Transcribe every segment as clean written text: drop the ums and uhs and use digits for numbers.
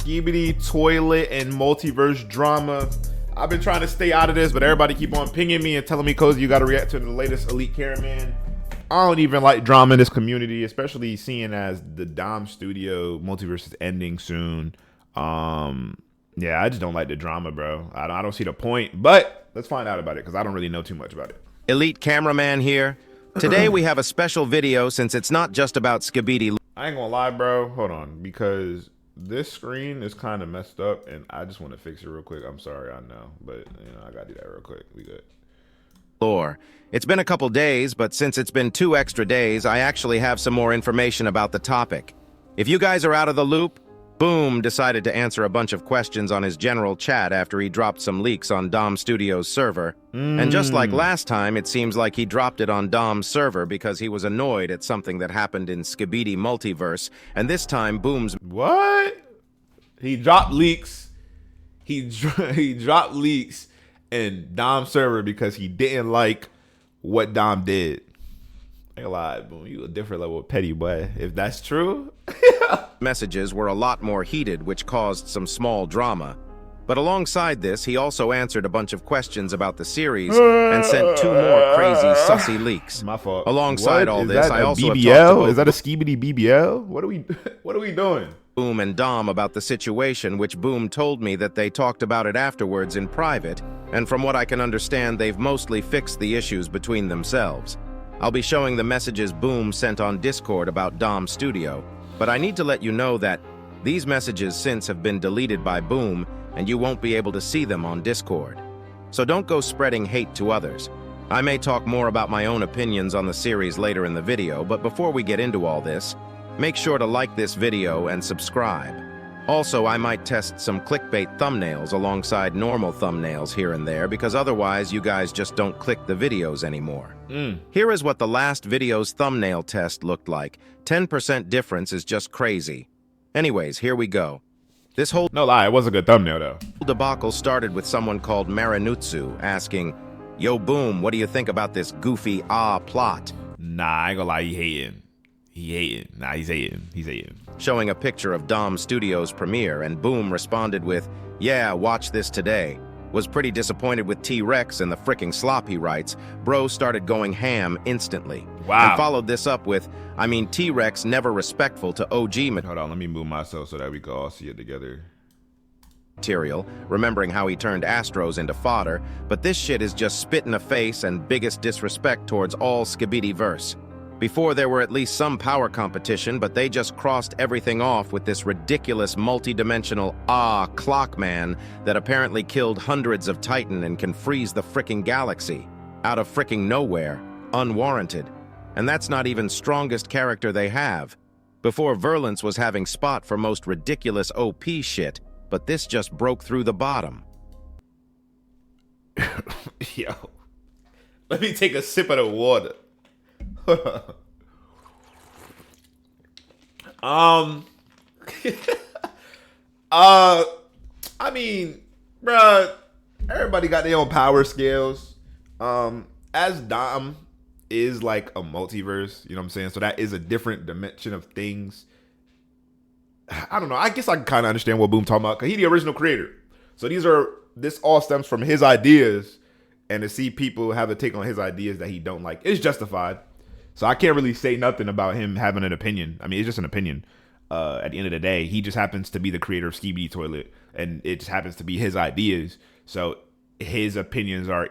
Skibidi toilet and multiverse drama. I've been trying to stay out of this, but everybody keep on pinging me and telling me, Cozy, you got to react to the latest Elite Caravan. I don't even like drama in this community, especially seeing as the Dom Studio multiverse is ending soon. Yeah, I just don't like the drama, bro. I don't see the point, but let's find out about it because I don't really know too much about it. Elite Cameraman here. Today we have a special video since it's not just about Skibidi. I ain't gonna lie, bro. Hold on, because this screen is kind of messed up, and I just want to fix it real quick. I'm sorry, I know, but I gotta do that real quick. We good. Lore. It's been a couple days, but since it's been 2 extra days, I actually have some more information about the topic. If you guys are out of the loop, Boom decided to answer a bunch of questions on his general chat after he dropped some leaks on Dom Studio's server. And just like last time, it seems like he dropped it on Dom's server because he was annoyed at something that happened in Skibidi multiverse, and this time Boom's— What? He dropped leaks. He dropped leaks in Dom's server because he didn't like what Dom did. I ain't gonna lie, Boom, you a different level of petty, boy. If that's true. messages were a lot more heated, which caused some small drama. But alongside this, he also answered a bunch of questions about the series and sent 2 more crazy sussy leaks. My fault. Alongside all this, I also have BBL? talked to Is that a Skibidi BBL? What are we doing? Boom and Dom about the situation, which Boom told me that they talked about it afterwards in private, and from what I can understand, they've mostly fixed the issues between themselves. I'll be showing the messages Boom sent on Discord about Dom Studio, but I need to let you know that these messages since have been deleted by Boom, and you won't be able to see them on Discord. So don't go spreading hate to others. I may talk more about my own opinions on the series later in the video, but before we get into all this, make sure to like this video and subscribe. Also, I might test some clickbait thumbnails alongside normal thumbnails here and there, because otherwise you guys just don't click the videos anymore. Here is what the last video's thumbnail test looked like. 10% difference is just crazy. Anyways, here we go. This whole— No lie, it was a good thumbnail though. debacle started with someone called Marinutsu asking, "Yo Boom, what do you think about this goofy plot?" Nah, I ain't gonna lie, he hating. Nah, he's hating. Showing a picture of Dom Studios premiere, and Boom responded with, "Yeah, watch this today." Was pretty disappointed with T-Rex and the fricking slop, he writes. Bro started going ham instantly. Wow. And followed this up with, "I mean, T-Rex never respectful to OG Hold on, let me move myself so that we can all see it together. material, remembering how he turned Astros into fodder, but this shit is just spit in the face and biggest disrespect towards all Skibidi-verse. Before there were at least some power competition, but they just crossed everything off with this ridiculous multi-dimensional clockman that apparently killed hundreds of Titan and can freeze the fricking galaxy. Out of fricking nowhere, unwarranted. And that's not even strongest character they have. Before Verlance was having spot for most ridiculous OP shit, but this just broke through the bottom. Yo, let me take a sip of the water. I mean, bruh, everybody got their own power scales. As Dom is like a multiverse, you know what I'm saying? So that is a different dimension of things. I don't know. I guess I can kind of understand what Boom talking about, because he's the original creator. So this all stems from his ideas, and to see people have a take on his ideas that he don't like is justified. So I can't really say nothing about him having an opinion. I mean, it's just an opinion. At the end of the day, he just happens to be the creator of Skibidi Toilet, and it just happens to be his ideas. So his opinions are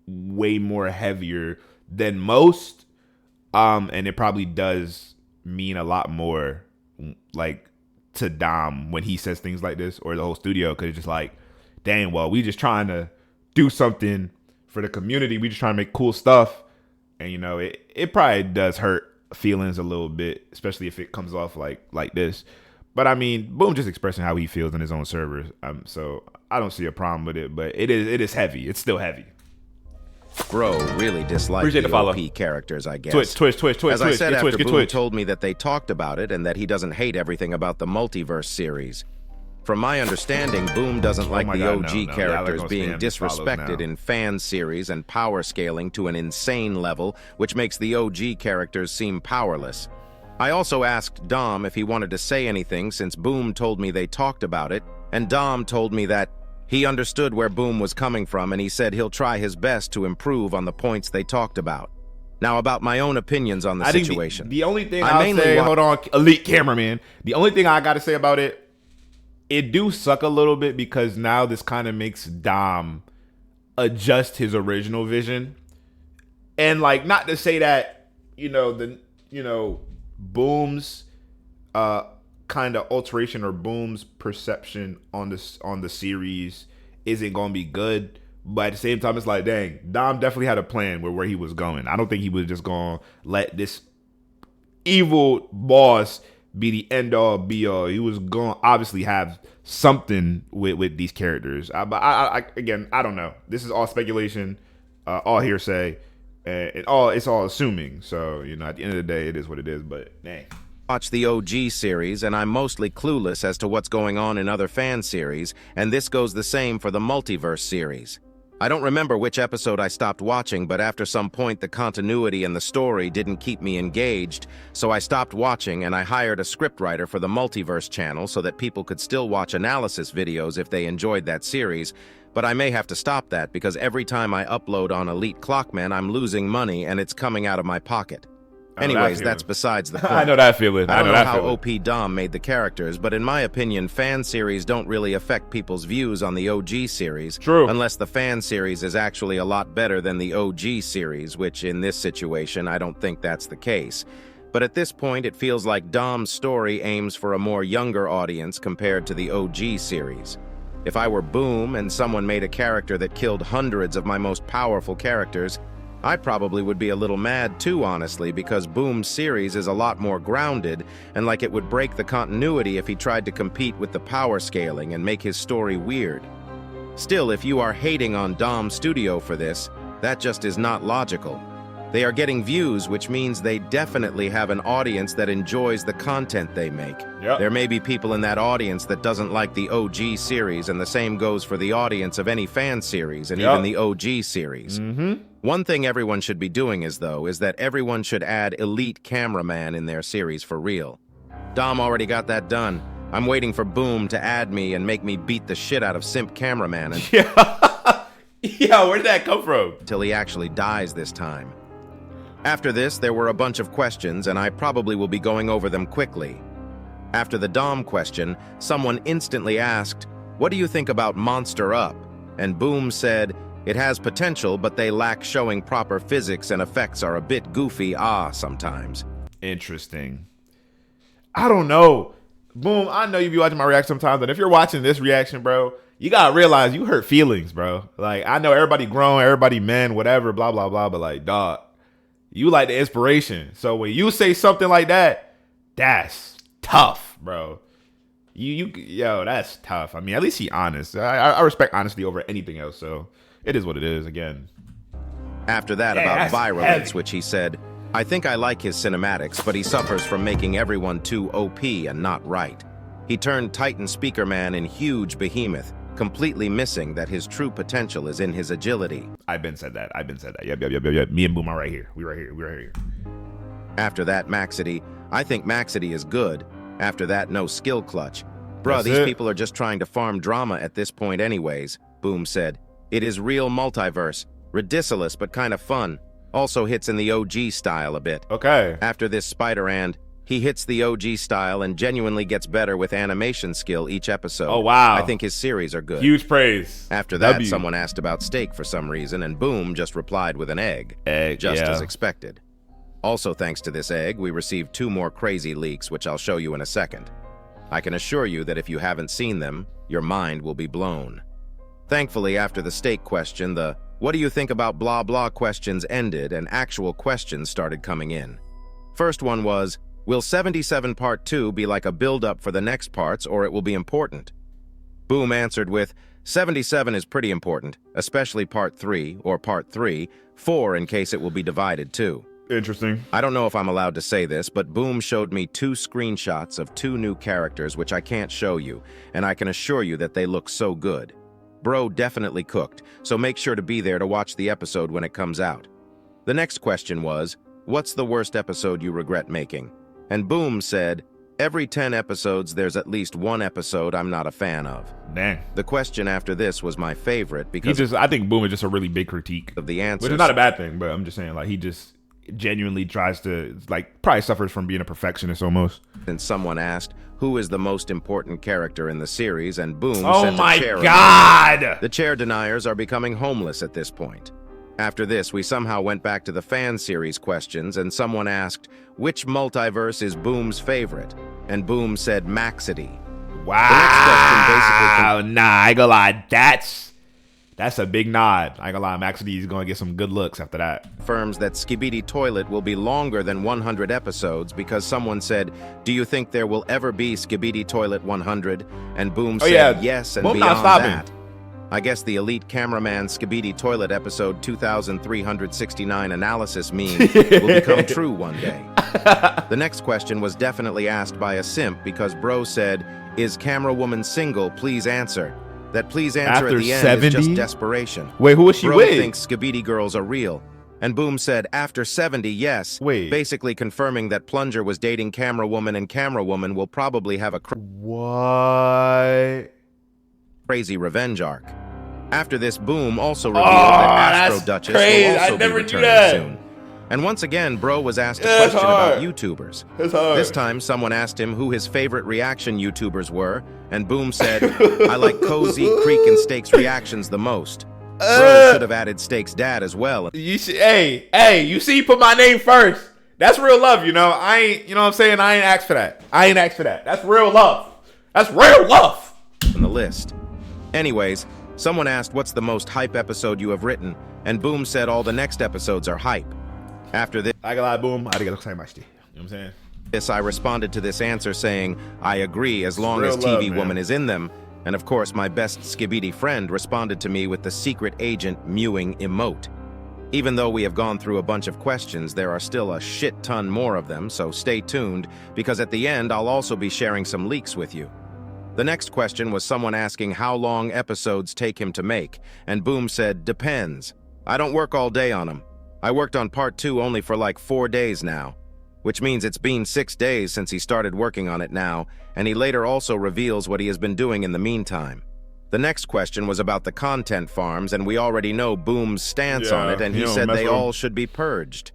way more heavier than most, and it probably does mean a lot more, like, to Dom when he says things like this, or the whole studio, because it's just like, dang, well, we just trying to do something for the community. We just trying to make cool stuff. And, it probably does hurt feelings a little bit, especially if it comes off like this. But, I mean, Boom just expressing how he feels in his own server. So I don't see a problem with it. But it is heavy. It's still heavy. Bro really disliked Appreciate the follow. OP characters, I guess. Twitch. As I said, after Boom Twitch. told me that they talked about it and that he doesn't hate everything about the multiverse series. From my understanding, Boom doesn't like my the God, OG no. characters Y'all being gonna spam these follows disrespected now. in fan series and power scaling to an insane level, which makes the OG characters seem powerless. I also asked Dom if he wanted to say anything since Boom told me they talked about it, and Dom told me that he understood where Boom was coming from and he said he'll try his best to improve on the points they talked about. Now, about my own opinions on the situation. The only thing I'll say, hold on, elite cameraman. The only thing I got to say about it, it do suck a little bit because now this kind of makes Dom adjust his original vision. And like, not to say that, Boom's kind of alteration or Boom's perception on the series isn't going to be good. But at the same time, it's like, dang, Dom definitely had a plan where he was going. I don't think he was just going to let this evil boss be the end all be all. He was going to obviously have something with these characters. But again, I don't know. This is all speculation, all hearsay, and it's all assuming. So, at the end of the day, it is what it is. But dang. Watch the OG series, and I'm mostly clueless as to what's going on in other fan series, and this goes the same for the Multiverse series. I don't remember which episode I stopped watching, but after some point the continuity and the story didn't keep me engaged, so I stopped watching and I hired a scriptwriter for the Multiverse channel so that people could still watch analysis videos if they enjoyed that series, but I may have to stop that because every time I upload on Elite Clockman, I'm losing money and it's coming out of my pocket. Anyways, that's besides the point. I know that feeling. I don't know how OP Dom made the characters, but in my opinion, fan series don't really affect people's views on the OG series. True. Unless the fan series is actually a lot better than the OG series, which in this situation, I don't think that's the case. But at this point, it feels like Dom's story aims for a more younger audience compared to the OG series. If I were Boom and someone made a character that killed hundreds of my most powerful characters, I probably would be a little mad too, honestly, because Boom's series is a lot more grounded, and like it would break the continuity if he tried to compete with the power scaling and make his story weird. Still, if you are hating on Dom Studio for this, that just is not logical. They are getting views, which means they definitely have an audience that enjoys the content they make. Yep. There may be people in that audience that doesn't like the OG series, and the same goes for the audience of any fan series, and even the OG series. One thing everyone should be doing is that everyone should add elite cameraman in their series for real. Dom already got that done. I'm waiting for Boom to add me and make me beat the shit out of simp cameraman Yeah, where did that come from? until he actually dies this time. After this, there were a bunch of questions, and I probably will be going over them quickly. After the Dom question, someone instantly asked, "What do you think about Monster Up?" And Boom said, "It has potential, but they lack showing proper physics and effects are a bit goofy, sometimes." Interesting. I don't know. Boom, I know you be watching my reaction sometimes, and if you're watching this reaction, bro, you gotta realize you hurt feelings, bro. Like, I know everybody grown, everybody men, whatever, blah, blah, blah, but like, dog, you like the inspiration. So when you say something like that, that's tough, bro. Yo, that's tough. I mean, at least he honest. I respect honesty over anything else, so it is what it is, again. After that, about Virulence, which he said, "I think I like his cinematics, but he suffers from making everyone too OP and not right. He turned Titan Speaker Man in huge behemoth, completely missing that his true potential is in his agility." I've been said that. Yep. Me and Boom are right here. We right here. After that, Maxity, "I think Maxity is good." After that, no skill clutch. "Bruh, That's these it. people are just trying to farm drama at this point anyways." Boom said, "It is real multiverse. Ridiculous, but kind of fun. Also hits in the OG style a bit." Okay. After this Spider-And, he hits the OG style and genuinely gets better with animation skill each episode. Oh, wow. I think his series are good. Huge praise. After that, W. someone asked about steak for some reason, and Boom just replied with an egg. Just yeah. as expected. Also, thanks to this egg, we received 2 more crazy leaks, which I'll show you in a second. I can assure you that if you haven't seen them, your mind will be blown. Thankfully, after the steak question, the "what do you think about blah blah" questions ended and actual questions started coming in. First one was, "Will 77 Part 2 be like a build-up for the next parts, or it will be important?" Boom answered with, 77 is pretty important, especially Part 3, or Part 3, 4 in case it will be divided too." Interesting. I don't know if I'm allowed to say this, but Boom showed me 2 screenshots of 2 new characters which I can't show you, and I can assure you that they look so good. Bro definitely cooked, so make sure to be there to watch the episode when it comes out. The next question was, "What's the worst episode you regret making?" And Boom said, every 10 episodes, there's at least one episode I'm not a fan of. Dang. The question after this was my favorite because I think Boom is just a really big critique of the answers. Which is not a bad thing, but I'm just saying, like, he just genuinely tries to, like, probably suffers from being a perfectionist almost. And someone asked, who is the most important character in the series? And Boom Oh sent my a chair. God! The chair deniers are becoming homeless at this point. After this, we somehow went back to the fan series questions, and someone asked, which multiverse is Boom's favorite? And Boom said Maxity. Wow. The next question basically nah, I ain't gonna lie. That's a big nod. I ain't gonna lie. Maxity is gonna get some good looks after that. confirms that Skibidi Toilet will be longer than 100 episodes because someone said, do you think there will ever be Skibidi Toilet 100? And Boom said yes, and Boom beyond not stopping. that. I guess the elite cameraman Skibidi Toilet episode 2369 analysis meme will become true one day. The next question was definitely asked by a simp because Bro said, is camera woman single? Please answer. That please answer After at the end 70? is just desperation. Wait, who is she Bro with? thinks Skibidi girls are real. And Boom said, after 70, yes. Wait. Basically confirming that Plunger was dating Camera Woman, and Camera Woman will probably have a What? crazy revenge arc. After this, Boom also revealed that Astro that's Duchess crazy. will also I never be knew returning that. soon. And once again, Bro was asked a That's question hard. about YouTubers. That's hard. This time, someone asked him who his favorite reaction YouTubers were, and Boom said, I like Cozy, Creek, and Steaks reactions the most. Bro should have added Steaks' dad as well. You should, hey, you see, put my name first. That's real love, you know. I ain't, you know what I'm saying? I ain't asked for that. That's real love. That's real love. On the list. Anyways, someone asked what's the most hype episode you have written, and Boom said all the next episodes are hype. After this, I got a lot of Boom. I gotta say my shit. You know what I'm saying? I responded to this answer saying, I agree as long Real as love, TV man. Woman is in them. And of course, my best Skibidi friend responded to me with the secret agent mewing emote. Even though we have gone through a bunch of questions, there are still a shit ton more of them, so stay tuned, because at the end, I'll also be sharing some leaks with you. The next question was someone asking how long episodes take him to make, and Boom said, depends. I don't work all day on them. I worked on part 2 only for like 4 days now, which means it's been 6 days since he started working on it now, and he later also reveals what he has been doing in the meantime. The next question was about the content farms, and we already know Boom's stance on it, and he said they all should be purged.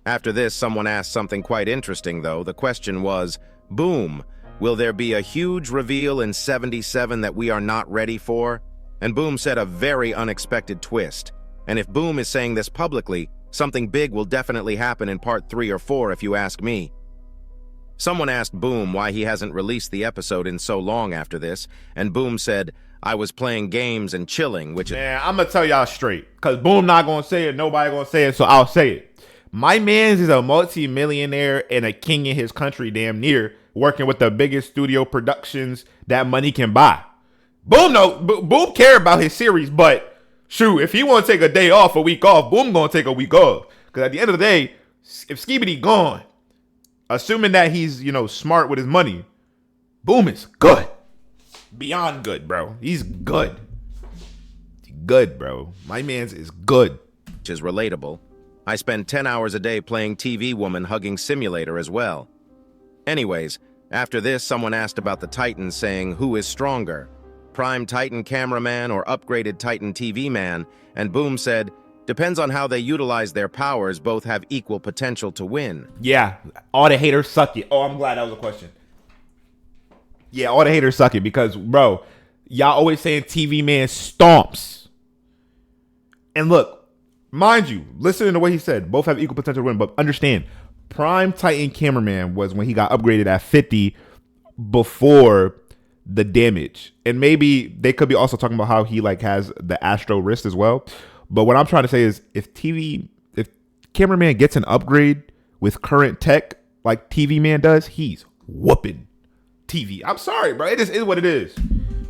After this, someone asked something quite interesting, though. The question was, Boom, will there be a huge reveal in 77 that we are not ready for? And Boom said a very unexpected twist. And if Boom is saying this publicly, something big will definitely happen in part 3 or 4 if you ask me. Someone asked Boom why he hasn't released the episode in so long after this, and Boom said, I was playing games and chilling, which is... Man, I'm gonna tell y'all straight, because Boom not gonna say it, nobody gonna say it, so I'll say it. My man's is a multi-millionaire and a king in his country, damn near, working with the biggest studio productions that money can buy. Boom care about his series, but shoot, if he want to take a day off, a week off, Boom gonna take a week off. Because at the end of the day, if Skibidi gone, assuming that he's, you know, smart with his money, Boom is good. Beyond good, bro. He's good. Good, bro. My man's is good. which is relatable. I spend 10 hours a day playing TV Woman Hugging Simulator as well. Anyways, after this, someone asked about the Titans, saying, who is stronger? Prime Titan cameraman or upgraded Titan TV man? And Boom said, depends on how they utilize their powers, both have equal potential to win. Yeah, all the haters suck it. Oh, I'm glad that was a question. Yeah, all the haters suck it because, bro, y'all always saying TV man stomps. And look, mind you, listen to the way he said, both have equal potential to win, but understand, Prime Titan cameraman was when he got upgraded at 50 before the damage. And maybe they could be also talking about how he like has the Astro wrist as well. But what I'm trying to say is if cameraman gets an upgrade with current tech like TV man does, he's whooping TV. I'm sorry, bro. It just is what it is.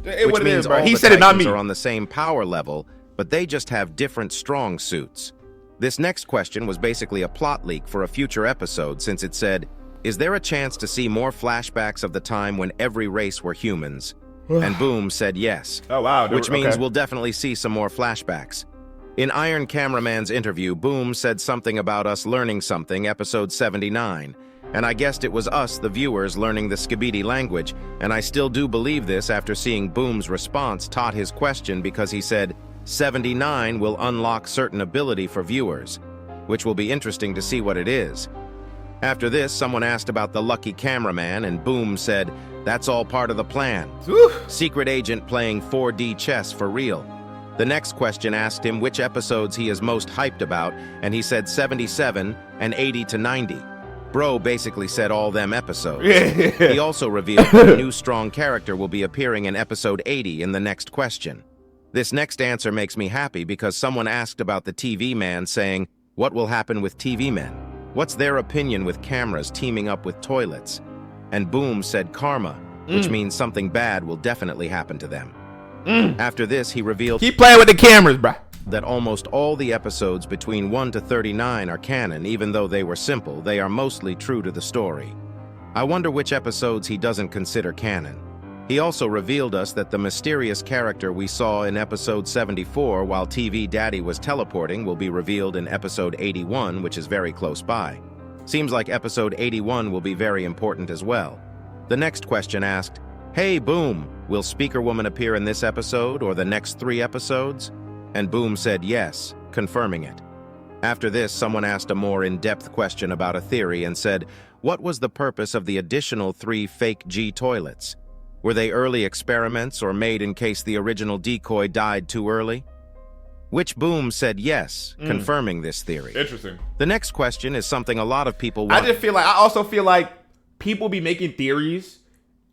It's what it is, bro. He said it, not me. Are on the same power level, but they just have different strong suits. This next question was basically a plot leak for a future episode, since it said, is there a chance to see more flashbacks of the time when every race were humans? And Boom said yes. Oh, wow. Which means we'll definitely see some more flashbacks. In Iron Cameraman's interview, Boom said something about us learning something, episode 79. And I guessed it was us, the viewers, learning the Skibidi language, and I still do believe this after seeing Boom's response taught his question because he said, 79 will unlock certain ability for viewers, which will be interesting to see what it is. After this, someone asked about the lucky cameraman, and Boom said, that's all part of the plan. Secret agent playing 4D chess for real. The next question asked him which episodes he is most hyped about, and he said 77 and 80 to 90. Bro basically said all them episodes. He also revealed that a new strong character will be appearing in episode 80 in the next question. This next answer makes me happy because someone asked about the TV man saying, what will happen with TV men? What's their opinion with cameras teaming up with toilets? And Boom said karma, which means something bad will definitely happen to them. After this, he revealed keep playing with the cameras, bruh. That almost all the episodes between 1 to 39 are canon. Even though they were simple, they are mostly true to the story. I wonder which episodes he doesn't consider canon. He also revealed us that the mysterious character we saw in episode 74 while TV Daddy was teleporting will be revealed in episode 81, which is very close by. Seems like episode 81 will be very important as well. The next question asked, hey Boom, will Speaker Woman appear in this episode or the next 3 episodes? And Boom said yes, confirming it. After this, someone asked a more in-depth question about a theory and said, what was the purpose of the additional 3 fake G toilets? Were they early experiments or made in case the original decoy died too early? Which Boom said yes, confirming this theory. Interesting. The next question is something a lot of people want. I also feel like people be making theories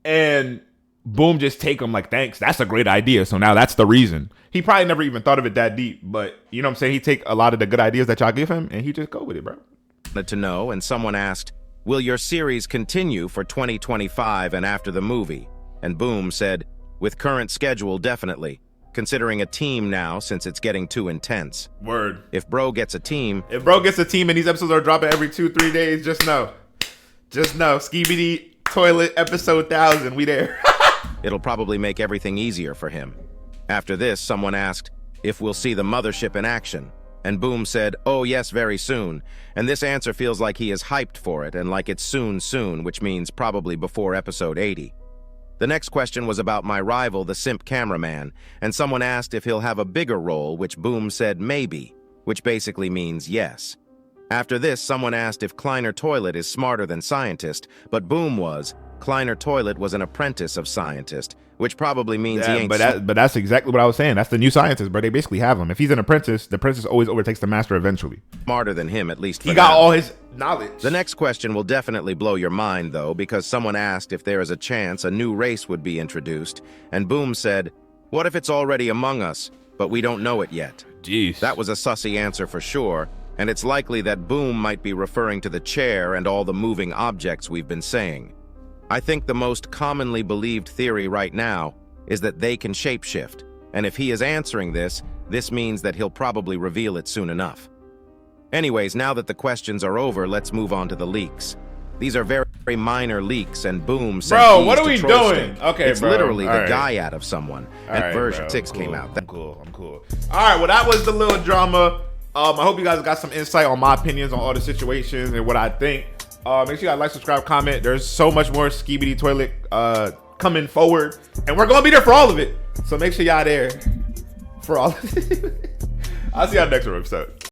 and Boom just take them like, thanks, that's a great idea. So now that's the reason. He probably never even thought of it that deep, but you know what I'm saying? He take a lot of the good ideas that y'all give him and he just go with it, bro. To know, and someone asked, will your series continue for 2025 and after the movie? And Boom said, with current schedule, definitely. Considering a team now since it's getting too intense. Word. If bro gets a team and these episodes are dropping every 2-3 days, just know. Skibidi Toilet episode 1000, we there. It'll probably make everything easier for him. After this, someone asked if we'll see the mothership in action. And Boom said, oh yes, very soon. And this answer feels like he is hyped for it and like it's soon, which means probably before episode 80. The next question was about my rival, the simp cameraman, and someone asked if he'll have a bigger role, which Boom said maybe, which basically means yes. After this, someone asked if Kleiner Toilet is smarter than Scientist, but Boom was, Kleiner Toilet was an apprentice of Scientist, which probably means he ain't... But that's exactly what I was saying. That's the new Scientist, bro. They basically have him. If he's an apprentice, the apprentice always overtakes the master eventually. Smarter than him, at least for he got now. all his knowledge. The next question will definitely blow your mind, though, because someone asked if there is a chance a new race would be introduced, and Boom said, what if it's already among us, but we don't know it yet? Jeez. That was a sussy answer for sure, and it's likely that Boom might be referring to the chair and all the moving objects we've been saying. I think the most commonly believed theory right now is that they can shapeshift, and if he is answering this, this means that he'll probably reveal it soon enough. Anyways, now that the questions are over, let's move on to the leaks. These are very, very minor leaks, and Boom sent bro, what these are we to Troll doing? Stick. Okay, it's bro. literally All the right. guy out of someone, All and right, version bro. 6 I'm came cool. out. I'm cool. All right, well, that was the little drama. I hope you guys got some insight on my opinions on all the situations and what I think. Make sure you guys like, subscribe, comment. There's so much more Skibidi Toilet coming forward, and we're gonna be there for all of it. So make sure y'all there for all of it. I'll see y'all next episode.